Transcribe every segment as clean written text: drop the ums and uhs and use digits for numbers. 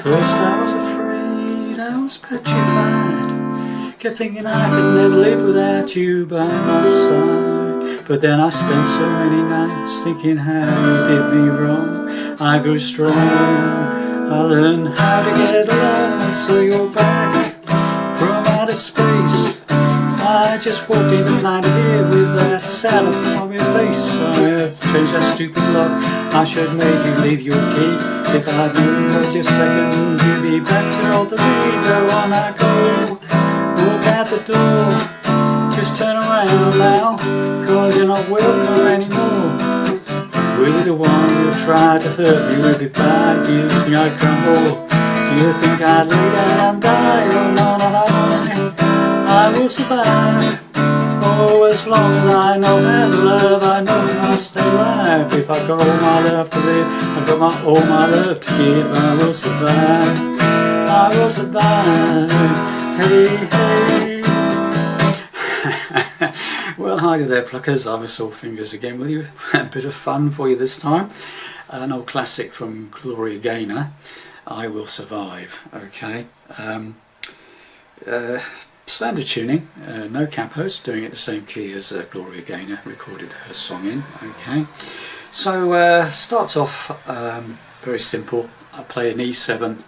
first I was afraid, I was petrified, kept thinking I could never live without you by my side. But then I spent so many nights thinking how you did me wrong. I grew strong, I learned how to get along, and so you're back from outer space. I just walked in the planet here with that sad look on your face. I have changed that stupid lock, I should have made you leave your key. If I'd known for just a second you'd be back to all the me. Go on, I go, walk out the door, just turn around now, cause you're not welcome anymore. With the one who tried to hurt me with goodbye, do you think I'd crumble? Do you think I'd lay down and die? Oh no, no, no, I will survive. Oh, as long as I know how to love, I know I'll stay alive. If I've got all my love to live, I've got all my love to give, I will survive. I will survive. Hey, hey. Well, hi there pluckers, I'm Soul Fingers again with you. A bit of fun for you this time. An old classic from Gloria Gaynor, I Will Survive. Okay. Standard tuning, no capos, doing it the same key as Gloria Gaynor recorded her song in. Okay, so starts off very simple. I play an E7.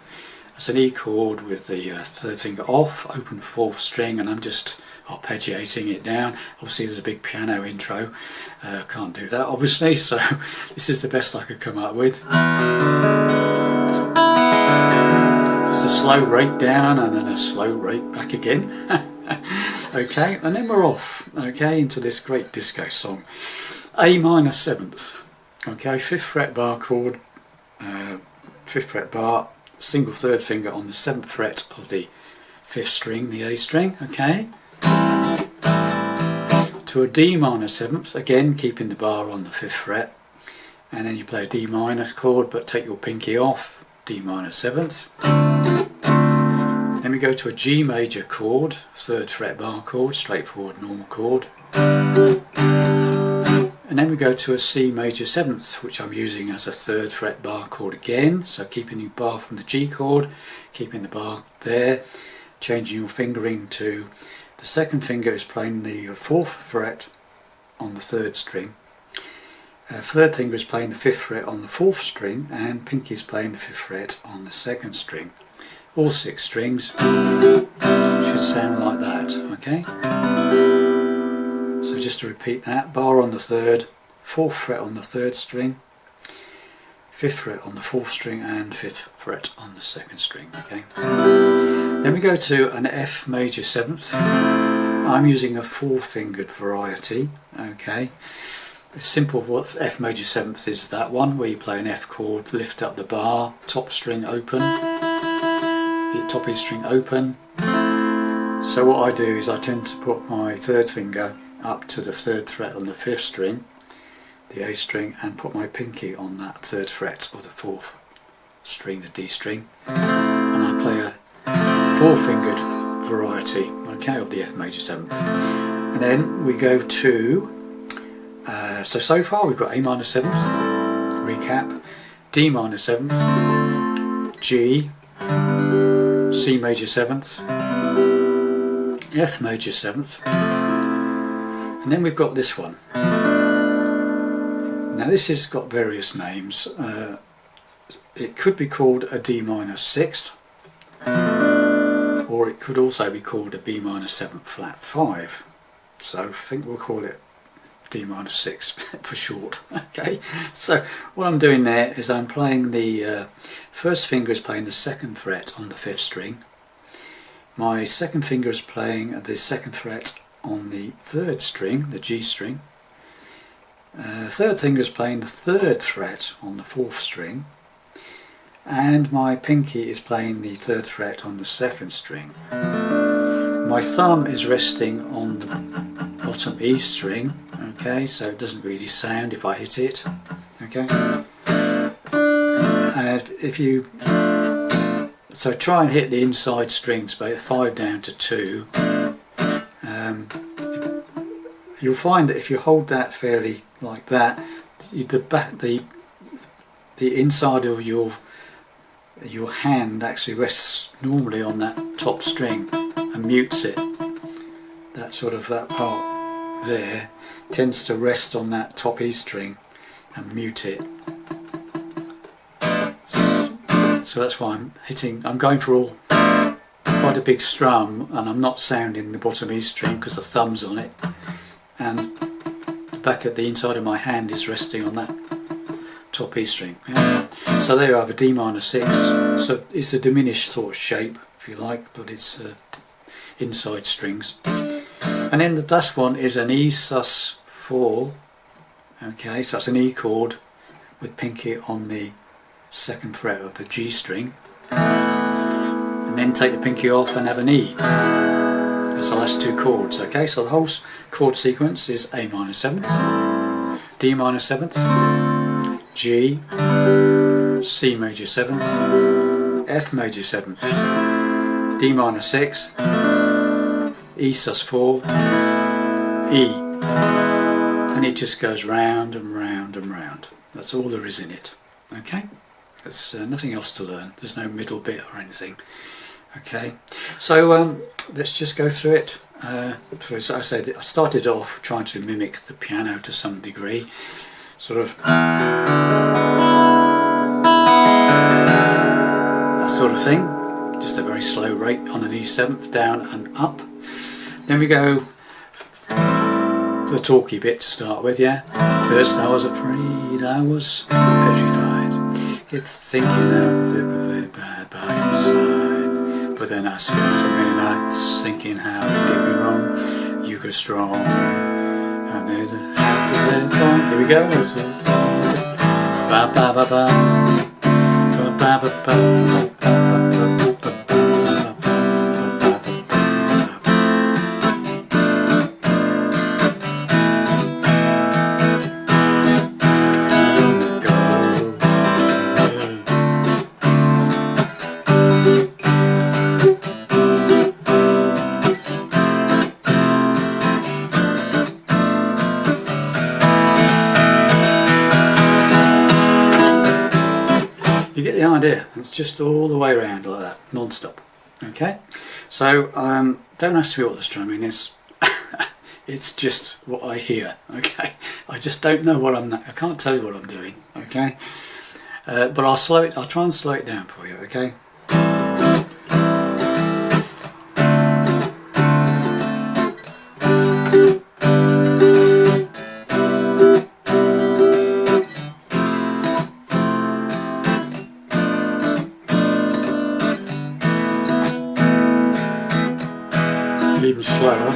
It's an E chord with the third finger off, open fourth string, and I'm just arpeggiating it down. Obviously there's a big piano intro, can't do that obviously, so this is the best I could come up with. Just a slow rake down and then a slow rake back again. Okay, and then we're off, okay, into this great disco song. A minor 7th, okay, 5th fret bar chord, 5th fret bar, single third finger on the 7th fret of the 5th string, the A string, okay, to a D minor 7th, again keeping the bar on the 5th fret, and then you play a D minor chord but take your pinky off, D minor 7th. Then we go to a G major chord, 3rd fret bar chord, straightforward normal chord. And then we go to a C major 7th, which I'm using as a 3rd fret bar chord again, so keeping the bar from the G chord, keeping the bar there, changing your fingering to the 2nd finger is playing the 4th fret on the 3rd string, 3rd finger is playing the 5th fret on the 4th string, and pinky is playing the 5th fret on the 2nd string. All 6 strings should sound like that, okay? So just to repeat that, bar on the 3rd, 4th fret on the 3rd string, 5th fret on the 4th string, and 5th fret on the 2nd string, okay? Then we go to an F major 7th. I'm using a 4-fingered variety, okay? A simple F major 7th is that one where you play an F chord, lift up the bar, top string open, top E string open. So what I do is I tend to put my 3rd finger up to the 3rd fret on the 5th string, the A string, and put my pinky on that 3rd fret of the 4th string, the D string, and I play a 4-fingered variety, okay, of the F major 7th. And then we go to so far we've got A minor 7th, recap, D minor 7th, G, C major 7th, F major 7th, and then we've got this one. Now this has got various names. It could be called a D minor 6th, or it could also be called a B minor 7th flat 5. So I think we'll call it D minor 6 for short. Okay, so what I'm doing there is I'm playing the 1st finger is playing the 2nd fret on the 5th string. My 2nd finger is playing the 2nd fret on the 3rd string, the G string. 3rd finger is playing the 3rd fret on the 4th string, and my pinky is playing the 3rd fret on the 2nd string. My thumb is resting on the bottom E string, okay, so it doesn't really sound if I hit it, okay. And if you so try and hit the inside strings, but 5 down to 2. You'll find that if you hold that fairly like that, the inside of your your hand actually rests normally on that top string and mutes it. That sort of, that part there tends to rest on that top E string and mute it. So that's why I'm going for all quite a big strum, and I'm not sounding the bottom E string because the thumb's on it, and the back at the inside of my hand is resting on that top E string. Yeah. So there you have a D minor 6. So it's a diminished sort of shape, if you like, but it's inside strings. And then the last one is an E sus4. Okay, so that's an E chord with pinky on the 2nd fret of the G string. And then take the pinky off and have an E. That's the last 2 chords. Okay, so the whole chord sequence is A minor 7th, D minor 7th, G, C major 7th, F major 7th, D minor 6th, E sus4, E, and it just goes round and round and round. That's all there is in it. Okay, there's nothing else to learn. There's no middle bit or anything. Okay, so let's just go through it. As I said, I started off trying to mimic the piano to some degree, sort of that sort of thing, just a very slow rate on an E7th, down and up. Then we go to the talky bit to start with, yeah. First I was afraid, I was petrified, get thinking out the bad by your side. But then I spent so many nights thinking how you did me wrong. You go strong, and there's a how to let it go. Here we go. Ba ba ba ba, ba ba ba ba. You get the idea. It's just all the way around like that, non-stop. Okay, so don't ask me what the strumming is. It's just what I hear. Okay, I just don't know what I can't tell you what I'm doing. Okay, but I'll try and slow it down for you. Okay. Even slower.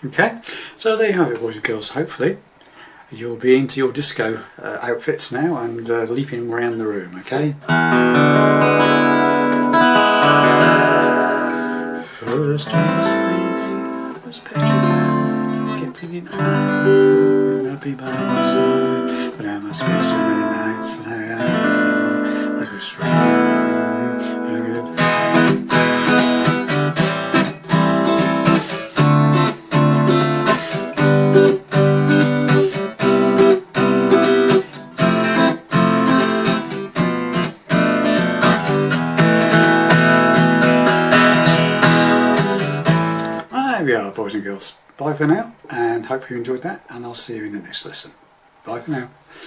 Okay, so there you have it, boys and girls. Hopefully you'll be into your disco outfits now and leaping around the room, okay? First I was petrified, getting in eyes, I'd be by my side, but I must spend so many nights and I go strong, good. There we are, boys and girls. Bye for now, and hope you enjoyed that, and I'll see you in the next lesson. Bye for now.